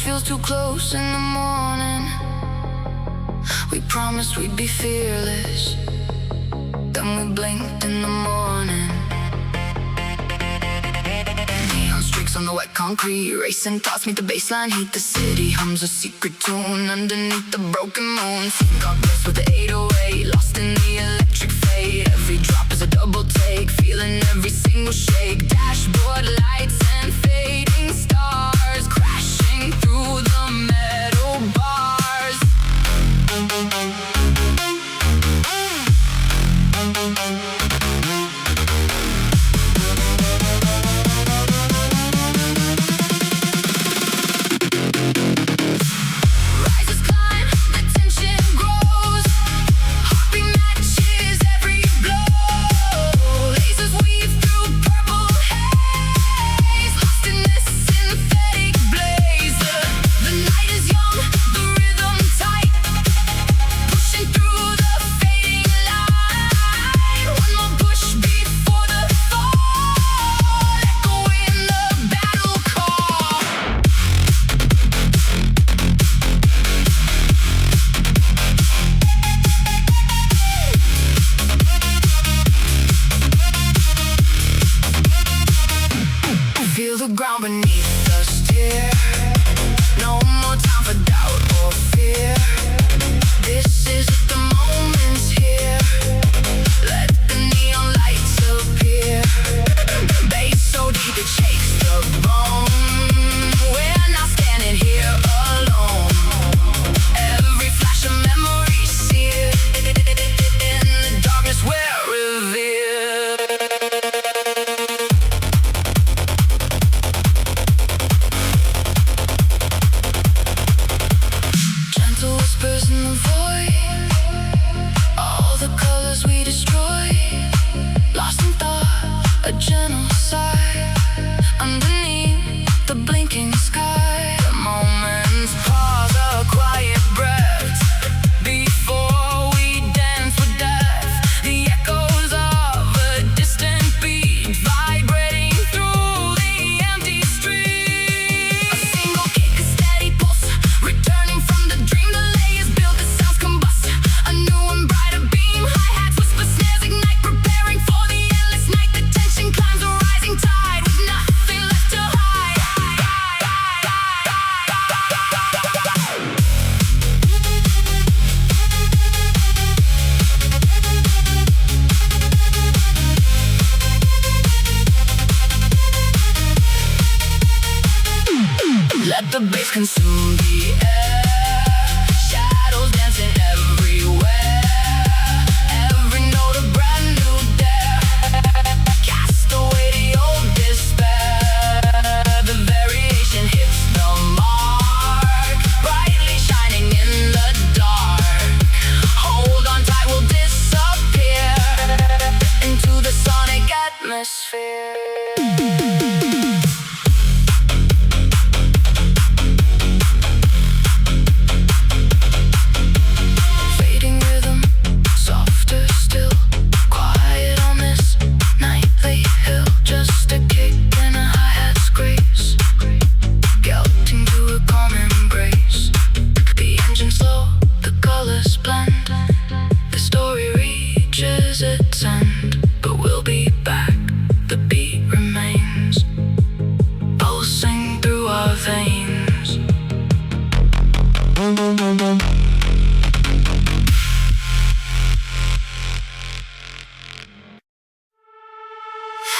feels too close in the morning. We promised we'd be fearless, then we blinked in the morning. Neon streaks on the wet concrete, racing thoughts meet the baseline heat. The city hums a secret tune underneath the broken moon. Got blessed with the 808, lost in the electric fade. Every drop is a double take, feeling every single shake. Dashboard lights and fading stars, crashing through the metal bars. Rises climb, the tension grows. Heartbeat matches every blow. Lasers weave through purple haze, lost in this synthetic blaze. The night is young, the rhythm tight, pushing through the fading light. One more push before the fall, echoing the battle call. Feel the ground beneath us tear. No more time for doubt or fear. This is the moment's here. Let the neon lights appear. Bass so deep it shakes the bone. We're not standing here alone. Every flash of memory seared. In the darkness we're revealed. Gentle whispers in the void, all the colors we destroy. Lost in thought, a genocide underneath the blinking sky. The moments pause, a quiet breath before we dance with death. The echoes of a distant beat vibrating through the empty street. A single kick, a steady pulse, returning from the dream. The layers build, the sounds combust. A new and brighter beam. Hi-hats, whisper, snares ignite, preparing for the endless night. The tension climbs a rising tide, with nothing left to hide. Let the bass consume the air. Shadows dancing everywhere. Every note a brand new dare. Cast away the old despair. The variation hits the mark, brightly shining in the dark. Hold on tight, we'll disappear into the sonic atmosphere. Fading rhythm, softer still, quiet on this nightly hill. Just a kick and a hi-hat's grace, galloping to a calm embrace. The engine slow, the colors blend. The story reaches its end, but we'll be back. The beat remains, pulsing through our veins.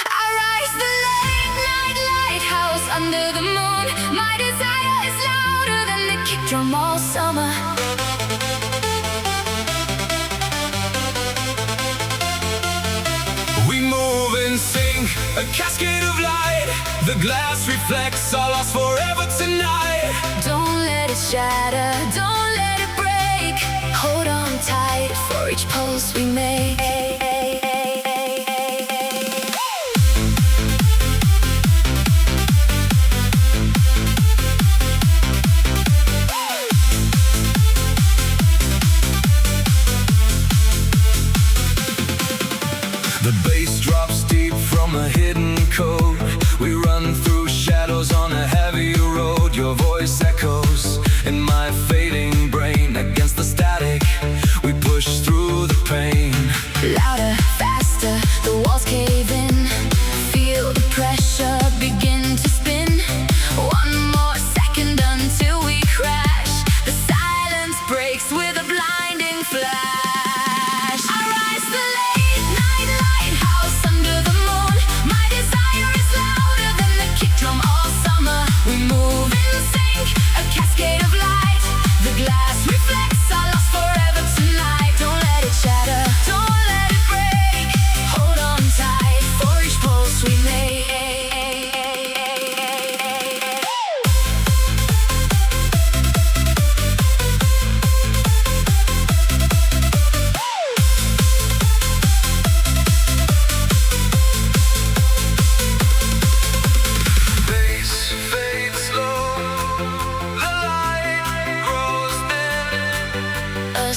I rise the late night lighthouse under the moon. My desire is louder than the kick drum all summer. We move and sing, a cascade of light. The glass reflects our lost forever tonight. Don't let it shatter, don't let it break. Hold on tight for each pulse we make. The bass drops deep from a hidden code. We run through shadows on a heavy road. Your voice echoes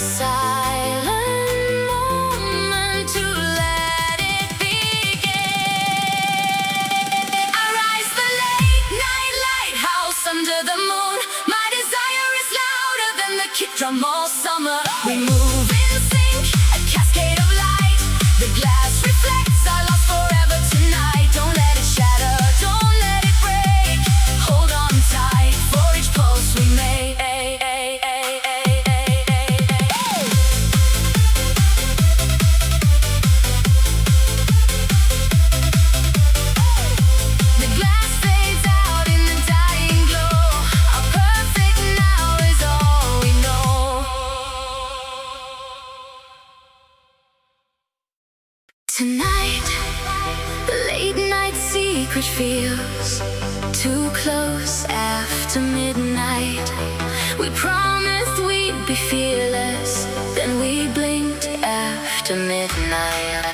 silent moment to let it begin. I rise the late night lighthouse under the moon. My desire is louder than the kick drum all summer. We move in sync, a cascade of light. The glass reflects our lost forever tonight. Don't let it shatter, don't let it break. Hold on tight for each pulse we make. The glass fades out in the dying glow. Our perfect now is all we know. Tonight, the late night secret feels too close after midnight. We promised we'd be fearless, then we blinked after midnight.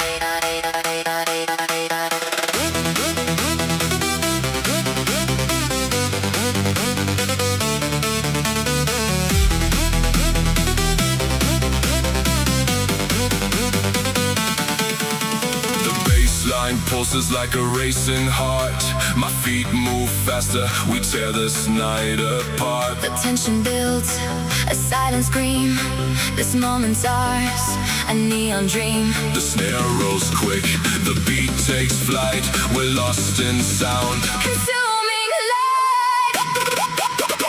The baseline pulses like a racing heart. My feet move faster, we tear this night apart. The tension builds, a silent scream. This moment's ours, a neon dream. The snare rolls quick, the beat takes flight. We're lost in sound. Consuming light.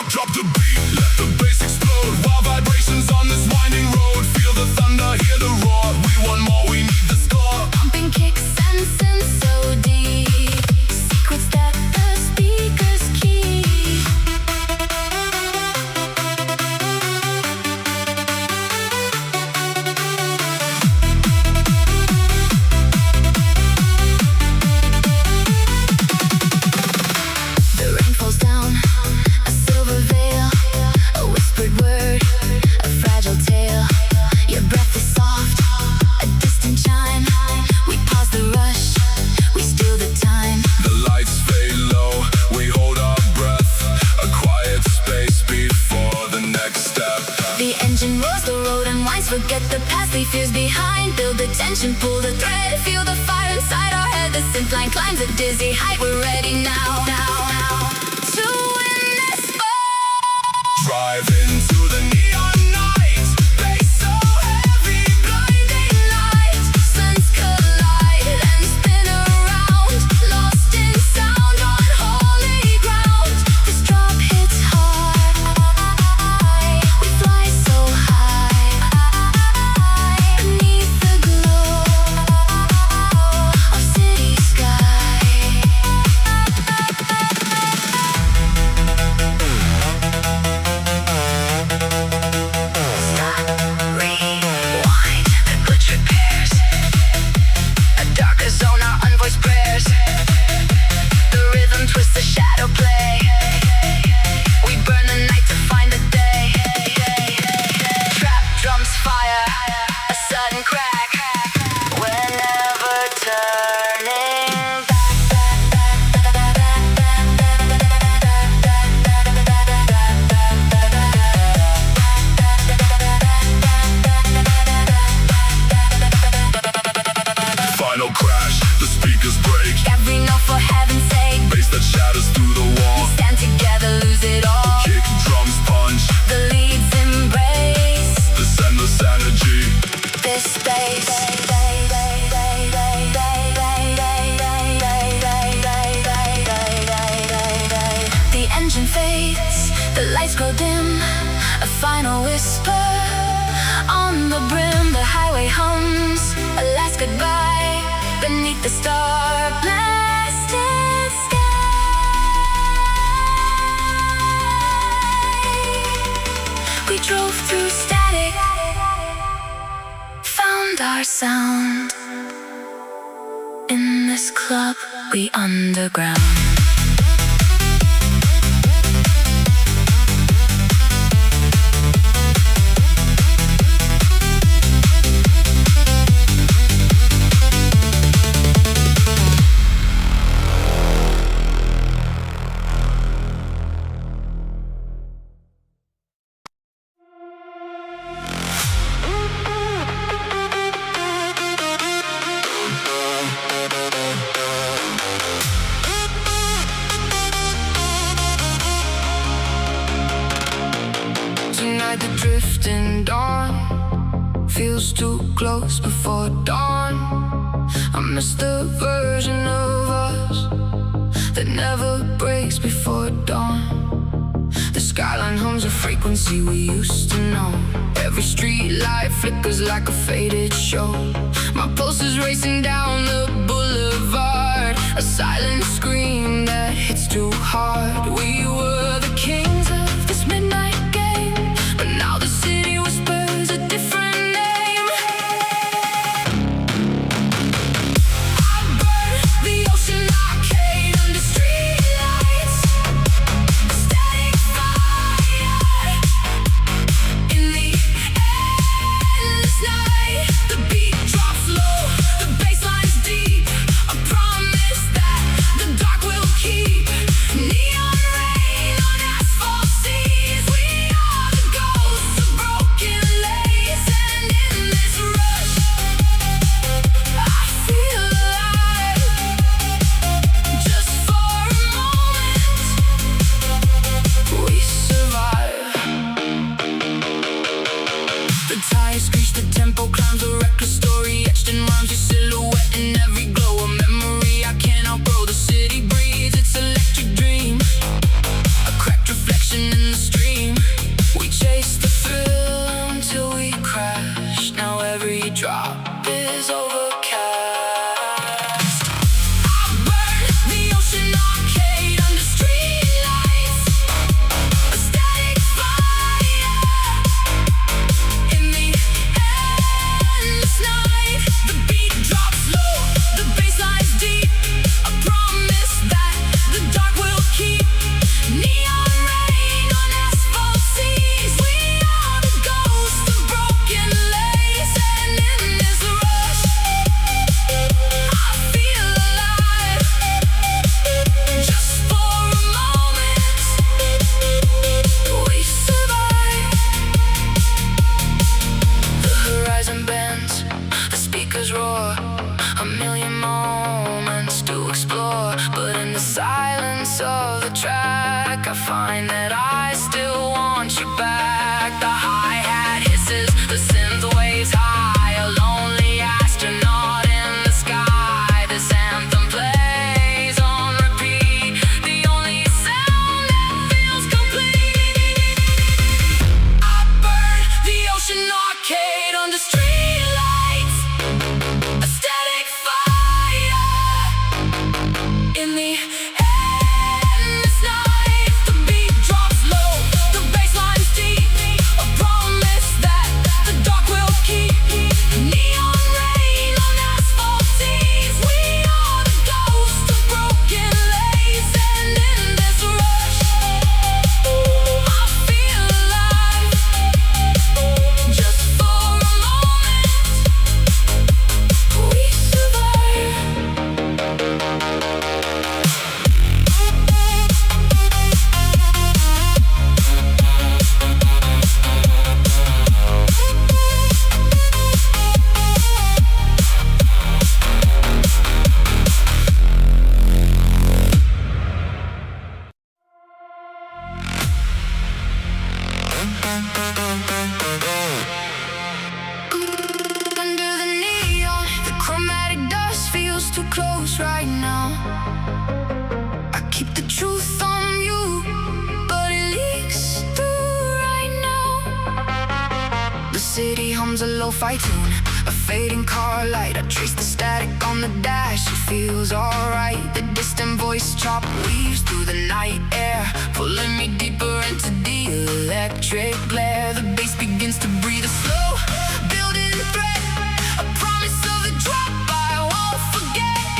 Drop the beat, let the bass explode. Wild vibrations on this winding road. Feel the thunder, hear the roar. We want more, we need the score. Pumping kicks and synths so deep. Secrets that the speakers keep. The rain falls down, a silver veil, a whispered word, a fragile tale. Your breath is soft, a distant chime. We pause the rush, we steal the time. The lights fade low, we hold our breath. A quiet space before the next step. The engine roars, the road unwinds. Forget the past, leave fears behind. Build the tension, pull the thread. Feel the fire inside our head. The synth line climbs a dizzy height. We're ready now, to win this fight. Drive into the neon night. Bass so heavy, Blinding light, suns collide and spin around. Lost in sound on holy ground. This drop hits hard. We fly so high beneath the glow of city sky. Stop, rewind, put repairs. A darker zone, our unvoiced prayers. The rhythm twists, the shadow play. We burn the night to find the day. Trap drums fire, a sudden crack. We're never turning final crash, the speakers break. every note for heaven's sake. Bass that shatters through the wall. Stand together, lose it all. Kick, drums, punch. The leads embrace This endless energy. this space. The engine fades, the lights grow dim. A final whisper on the brim. The highway hums a last goodbye beneath the star-blasted sky. We drove through static, found our sound. In this club, we underground. feels too close before dawn. I miss the version of us that never breaks before dawn. The skyline hums a frequency we used to know. Every street light flickers like a faded show. My pulse is racing down the boulevard, a silent scream that hits too hard. We were the kings of this midnight game, but now the city whispers a different name. I burn the ocean arcade under streetlights, static fire in the endless night. The beat drops low, the bassline's deep. A promise that the dark will keep. Neon rain on asphalt seas. We are the ghosts of broken lace, and in this rush, I feel alive. Just for a moment, we survive. The tires screech, the tempo climbs, a reckless story etched in rhymes. Your silhouette in every glow, a memory I can't outgrow. The city breathes its electric dream, a cracked reflection in the stream. We chase the thrill until we crash. Now every drop is overcast. I burn the ocean arcade under streetlights, a static fire in the endless night. The beat drops low, the bassline's deep. A promise that the dark will keep. Neon rain on asphalt seas. We are the ghosts of broken lace, and in this rush, I feel alive. Just for a moment, we survive. The horizon bends, the speakers roar, a million moments to explore. But in the silence of the track, I find that I still want you back. The hi-hat hisses, the synth waves high, a lonely astronaut in the sky. This anthem plays on repeat, the only sound that feels complete. I burn the ocean arcade under streetlights, a static fire in the endless night. The beat drops low, the bassline's deep. A promise that the dark will keep. Neon rain on asphalt seas. We are the ghosts of broken lace, and in this rush, I feel alive. Just for a moment, we survive. Under the neon, the chromatic dust feels too close right now. I keep the truth on you, but it leaks through right now. The city hums a lo-fi tune, a fading car light. I trace the static on the dash, it feels alright. The distant voice chop weaves through the night air, pulling me deeper into the electric glare. The bass begins to breathe a slow, building threat, a promise of a drop I won't forget.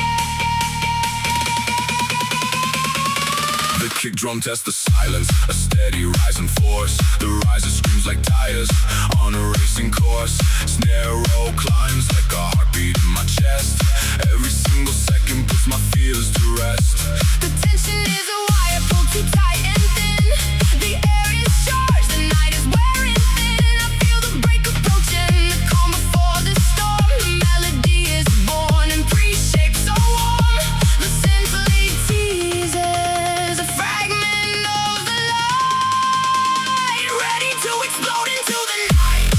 The kick drum tests the silence, a steady rising force. The riser screams like tires on a racing course. Snare roll climbs like a heartbeat in my chest. Every single second puts my fears to rest. The tension is a wire pulled too tight and thin. The air is charged, the night is wearing thin. I feel the break approaching, the calm before the storm. The melody is born and pre-shaped so warm. The symphony teases a fragment of the light, ready to explode into the night.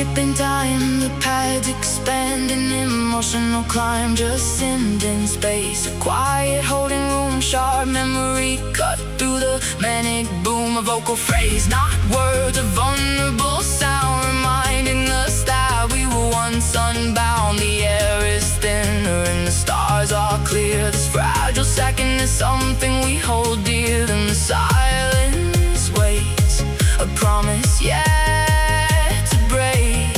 skipping time, the pads expanding, emotional climb, just send in space. A quiet holding room, sharp memory cut through the manic boom. A vocal phrase, not words, a vulnerable sound, reminding us that we were once unbound. The air is thinner and the stars are clear. This fragile second is something we hold dear. Then the silence waits, a promise yet to break,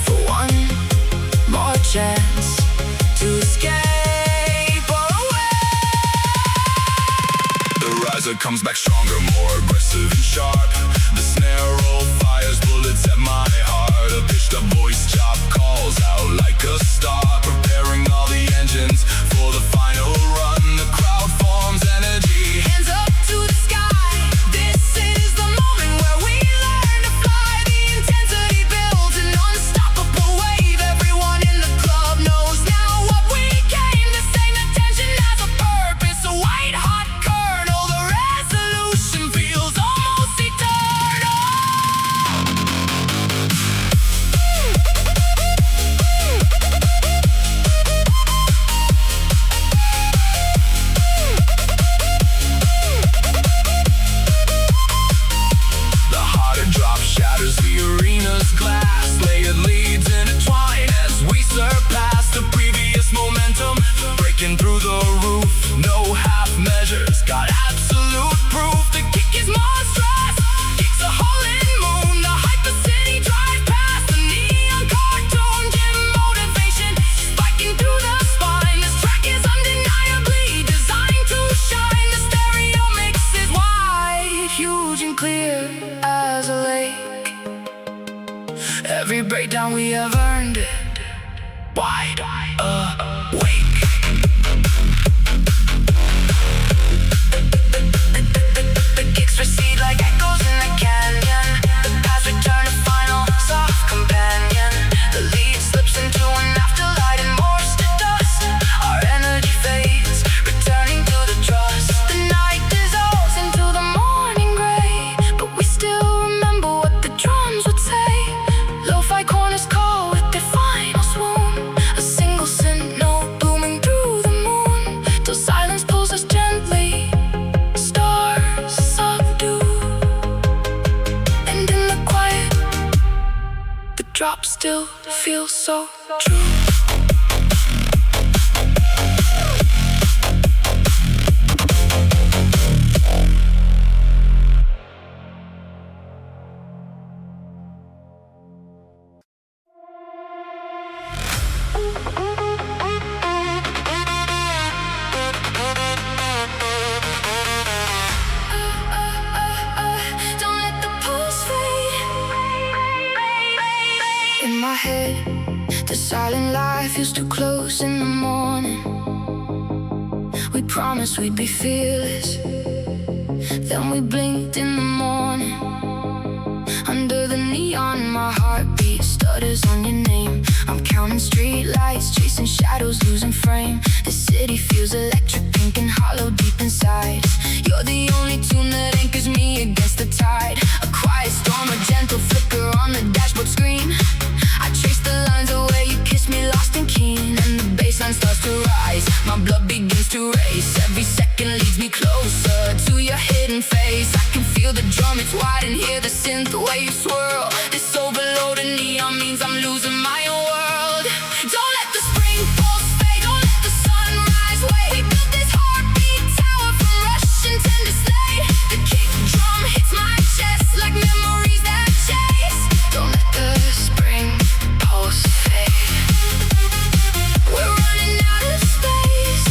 for one more chance to escape away. The riser comes back stronger, more aggressive and sharp. The snare roll fires bullets at my heart. A pitched up voice chop calls out like a star, preparing all the engines for the final run. The crowd forms energy, Hands up to the sky, this is the moment where we learn to fly. The intensity builds an unstoppable wave. Everyone in the club knows now what we came to say. Attention has a purpose, a white hot kernel. The resolution feels almost eternal. the harder drop shatters the arena's glass. Layered leads intertwine as we surpass the previous momentum, breaking through the roof. No half measures, got absolute proof. The kick is monstrous, kicks a hole in moon. The hype the city drive past, the neon cartoon gym motivation spiking through the spine. This track is undeniably designed to shine. The stereo mix is wide, huge and clear as a lake. Every breakdown we have earned it, wide awake. The kicks recede like echoes in a canyon. The paths return to final, soft companion. The lead slips into an afterlight and morphs to dust. Our energy fades, returning to the trust. The night dissolves into the morning gray, but we still remember what the drums would say. Lo-fi corners call with their final swoon. A single synth note booming through the moon, till silence pulls us gently. Stars subdue, and in the quiet, the drop still feels so true. Don't let the pulse fade. In my head, the silent life feels too close in the morning. We promised we'd be fearless, then we blinked in the morning. Under the neon, my heartbeat stutters on your name. I'm counting street lights, chasing shadows, losing frame. The city feels electric, pink and hollow deep inside. You're the only tune that anchors me against the tide. A quiet storm, a gentle flicker on the dashboard screen. I trace the lines of where you kissed me, lost and keen. And the baseline starts to rise, my blood begins to race. Every second leads me closer to your hidden face. I can feel the drum, it's wide, and hear the synth waves swirl. This overloaded neon means I'm losing my world. Don't let the spring pulse fade, don't let the sunrise wait. We built this heartbeat tower from Russian tender slate. The kick drum hits my chest like memories that chase. Don't let the spring pulse fade. We're running out of space.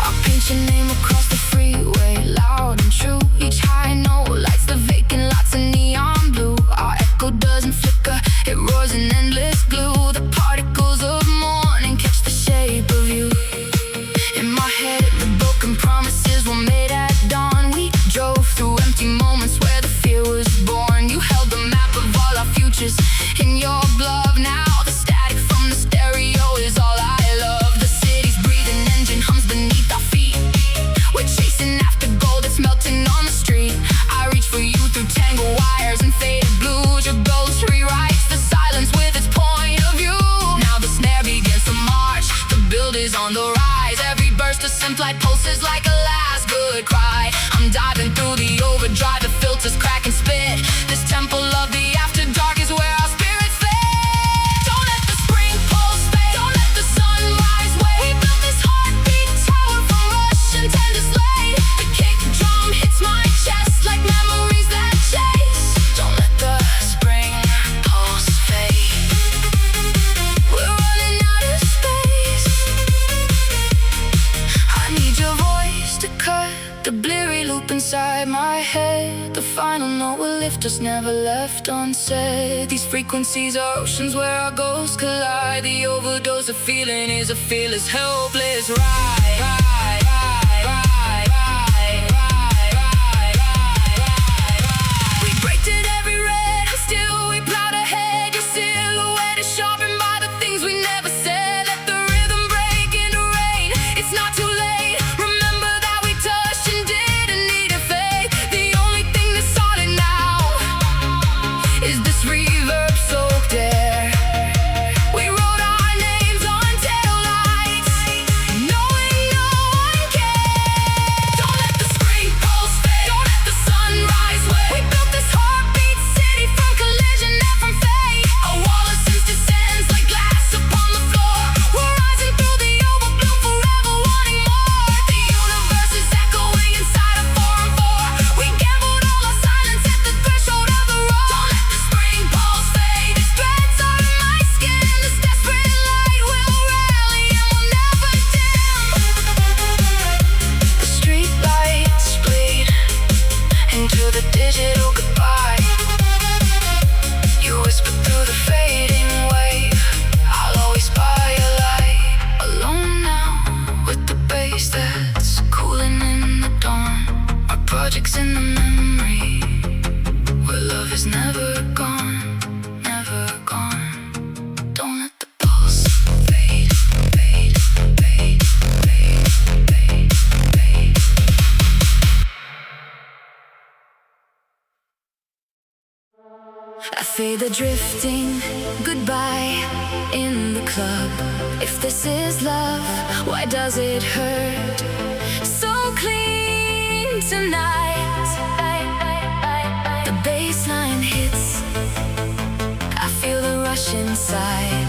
I'll paint your name across the freeway, loud and true. Each high note lights the vacant lots of neon blue. Our echo doesn't flicker, it roars in endless glue. The particles of morning catch the shape of you. In my head, the broken promises were made at dawn. We drove through empty moments where the fear was born. You held the map of all our futures in your glove. Now the static from the stereo is all I love. The city's breathing engine hums beneath our feet. We're chasing after gold that's melting on the street. I reach for you through tangled wires and faded blues. Your ghost rewrite just a simple pulses like a last good cry. I'm diving through the overdrive, the filters crack and spit. This temple of the after dark is where our spirits live. Don't let the spring pulse fade, don't let the sunrise wait. We built this heartbeat tower from Russian tender slate. The kick drum hits my chest like memories that chase. Don't let the spring pulse fade. We're running out of space. I need your voice to cut the bleary loop inside my head. The final note will lift us, never left unsaid. These frequencies are oceans where our ghosts collide. The overdose of feeling is a fearless, helpless ride. We braked at every red, and still we plowed ahead. Your silhouette is sharpened by the things we never said. Let the rhythm break into rain. It's not too late. Remember that we touched and didn't need a fade. The only thing that's solid now is this reverb-soaked air. We wrote our names on taillights, knowing no one cared. Don't let the spring pulse fade, don't let the sunrise wait. We built this heartbeat city from collision and from fate. A wall of sins descends like glass upon the floor. We're rising through the overbloom, forever wanting more. The universe is echoing inside a 4-on-4. We gambled all our silence at the threshold of the roar. Don't let the spring pulse fade. These threads are in my skin. This desperate light will rally and will never dim. The street lights bleed into the digital goodbye. You whisper through the fading wave. I'll always buy a light. Alone now with the bass that's cooling in the dawn. Our projects in the memory where love is never gone, never gone. Don't let the pulse fade, fade, fade, fade, fade, fade. I feel the drifting goodbye in the club. If this is love, why does it hurt so clean tonight? The bassline hits, I feel the rush inside.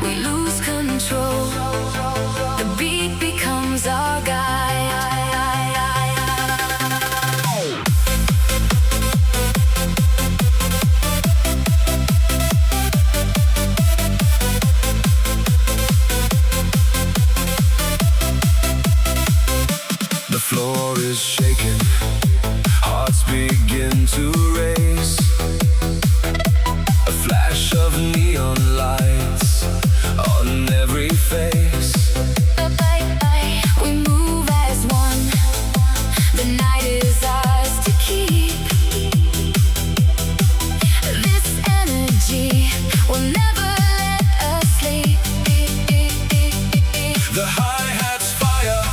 We lose control, the beat becomes our guide. The floor is shaking, hearts begin to race. A flash of neon lights on every face. We move as one, the night is ours to keep. This energy will never let us sleep. The hi-hats fire,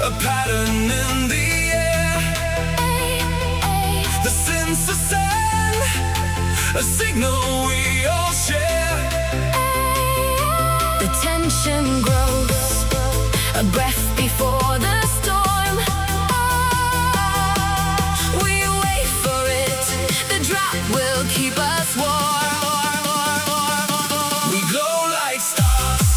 a pattern in the air. The synths ascend, a signal we all share. The tension grows, a breath before the storm. We wait for it, the drop will keep us warm. We glow like stars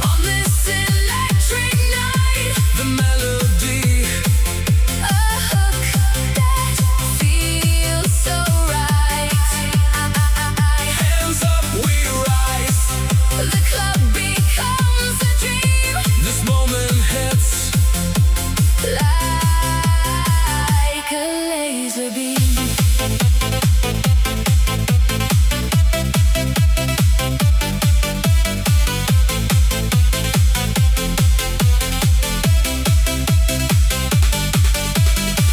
On this electric night, the melody, a hook that feels so right. hands up we rise. The club becomes a dream, This moment hits, like a laser beam.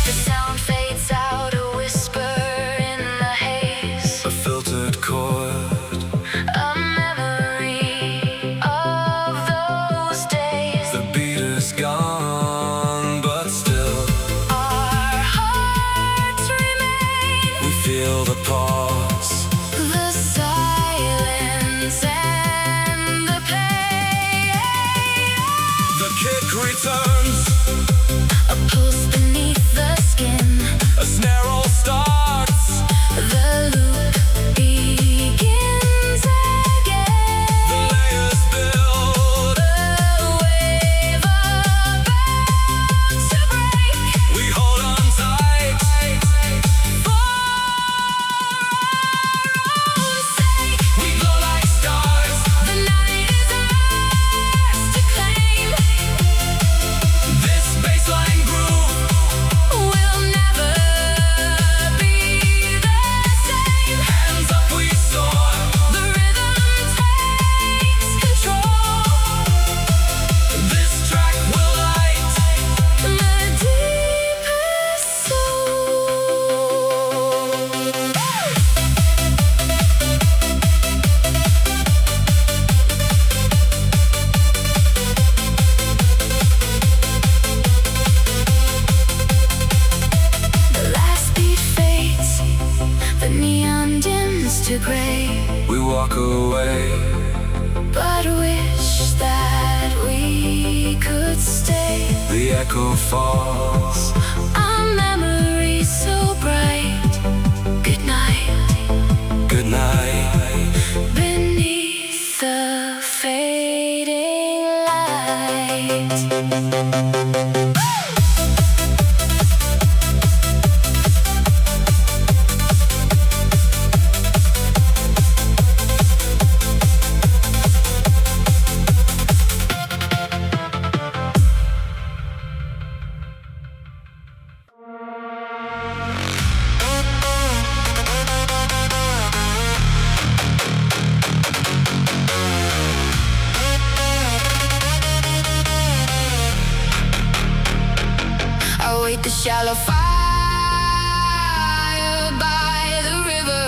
The sound fades out, a whisper in the haze. a filtered chord. A memory of those days. The beat is gone, but still Our hearts remain. we feel the pause. The silence and the pain. to gray. We walk away, but wish that we could stay. the echo falls, Our memories so bright. Good night, good night. beneath the fading light. The shallow fire by the river.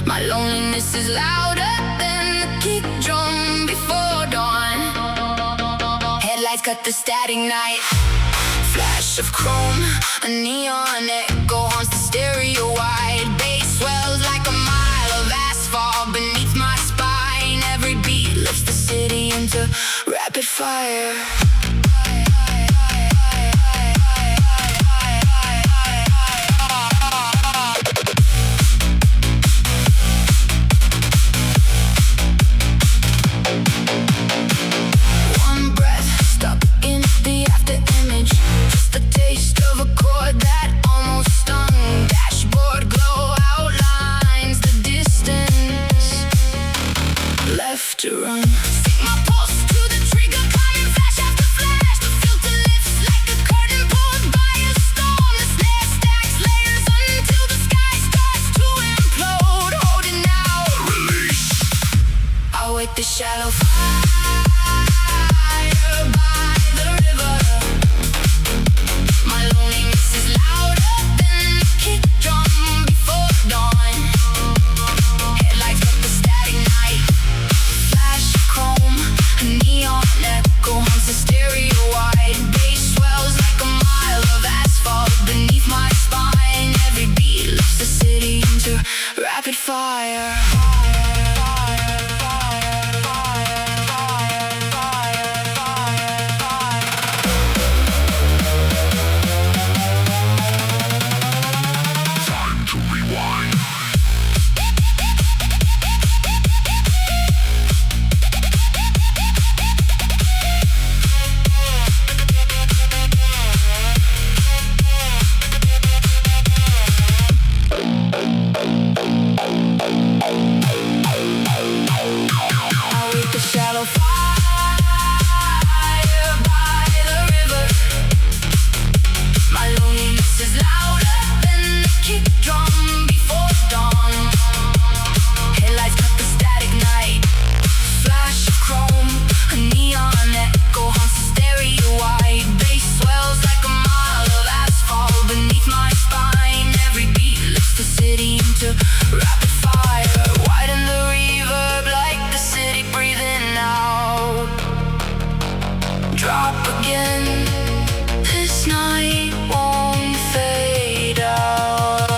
My loneliness is louder than the kick drum before dawn. Headlights cut the static night. Flash of chrome, a neon echo haunts the stereo wide. Bass swells like a mile of asphalt beneath my spine. Every beat lifts the city into rapid fire. To run. Sync my pulse to the trigger, climbing flash after flash. The filter lifts like a curtain pulled by a storm. The snare stacks layers until the sky starts to implode. Holding out, release. I'll wake the shallow fire by the river. My loneliness is louder than the kick drum before dawn. Headlights cut the static night. Chrome, a neon echo haunts the stereo wide. Bass swells like a mile of asphalt beneath my spine. Every beat lifts the city into rapid fire. Time to rewind. Shallow fire by the river. My loneliness is louder than the kick drum before dawn. Headlights cut the static night. Flash of chrome, a neon echo haunts the stereo wide. Bass swells like a mile of asphalt beneath my spine. Every beat lifts the city into rapid fire. Widen the reverb like the city breathing out. Drop again. This night won't fade out.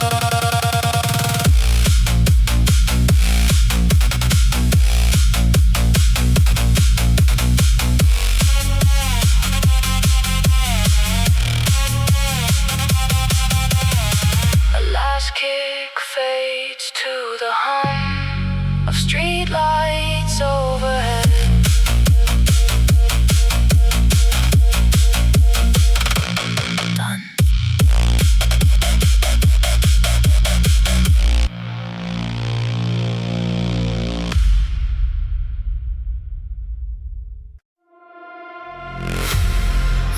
The last kick fades to the hum of street lights overhead. Done.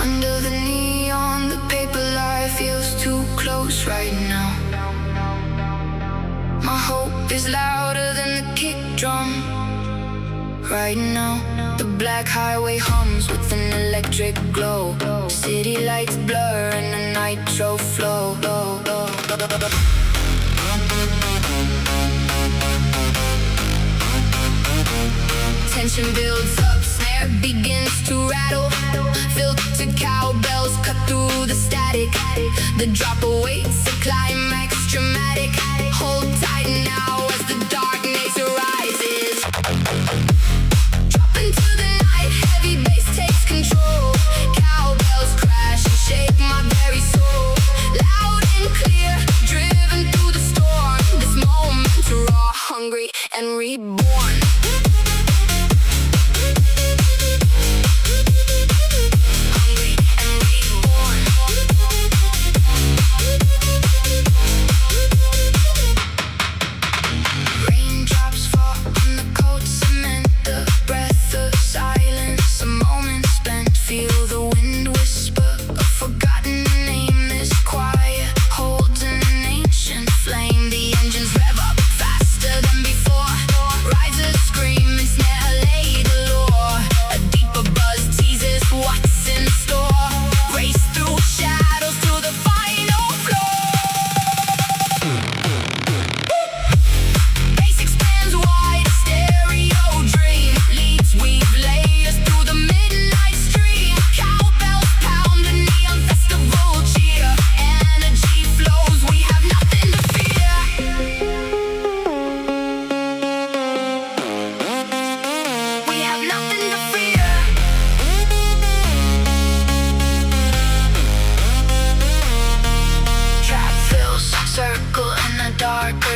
Under the neon, the paper light feels too close right now. My hope is louder than the kick drum. Right now, the black highway hums with an electric glow. City lights blur in the nitro flow. Tension builds up, snare begins to rattle. Filtered cowbells cut through the static. The drop awaits a climax dramatic. Hold tight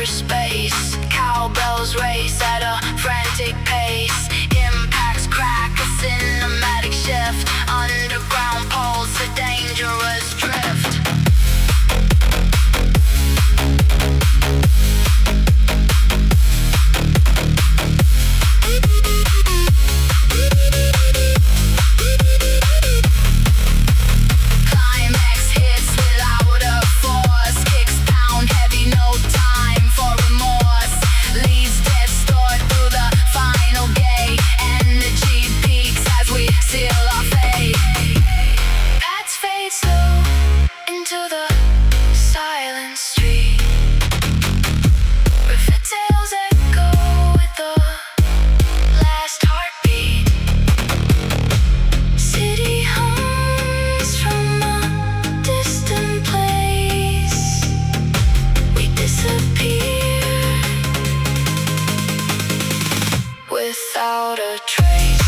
hyperspace. Cowbells race at a frantic pace. Impacts crack, a cinematic shift. Underground pulse, a dangerous drift. Without a trace.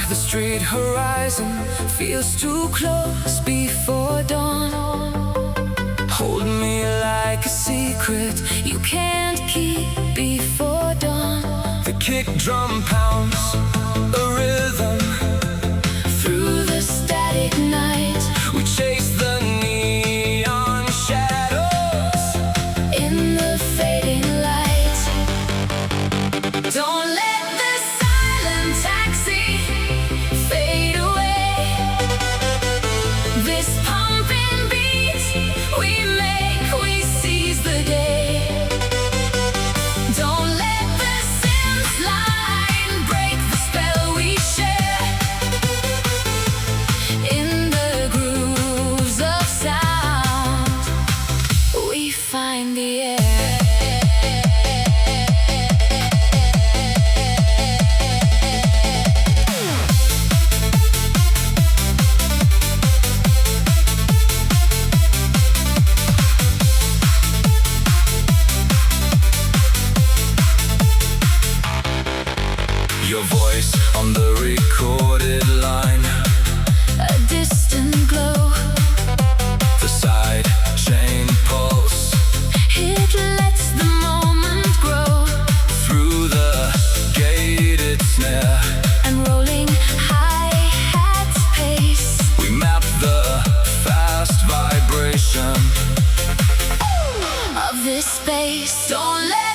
The street horizon feels too close before dawn. Hold me like a secret you can't keep before dawn. The kick drum pounds a rhythm Through the static night, we chase the neon shadows in the fading light. Don't let the silent taxi fade away. This pumping beat we make, we seize the day. Don't let the synth line break the spell we share. In the grooves of sound, we find the air. Your voice on the recorded line, A distant glow, the side chain pulse it lets the moment grow. through the gated snare. And rolling hi-hats pace, We map the fast vibration of this space. Don't let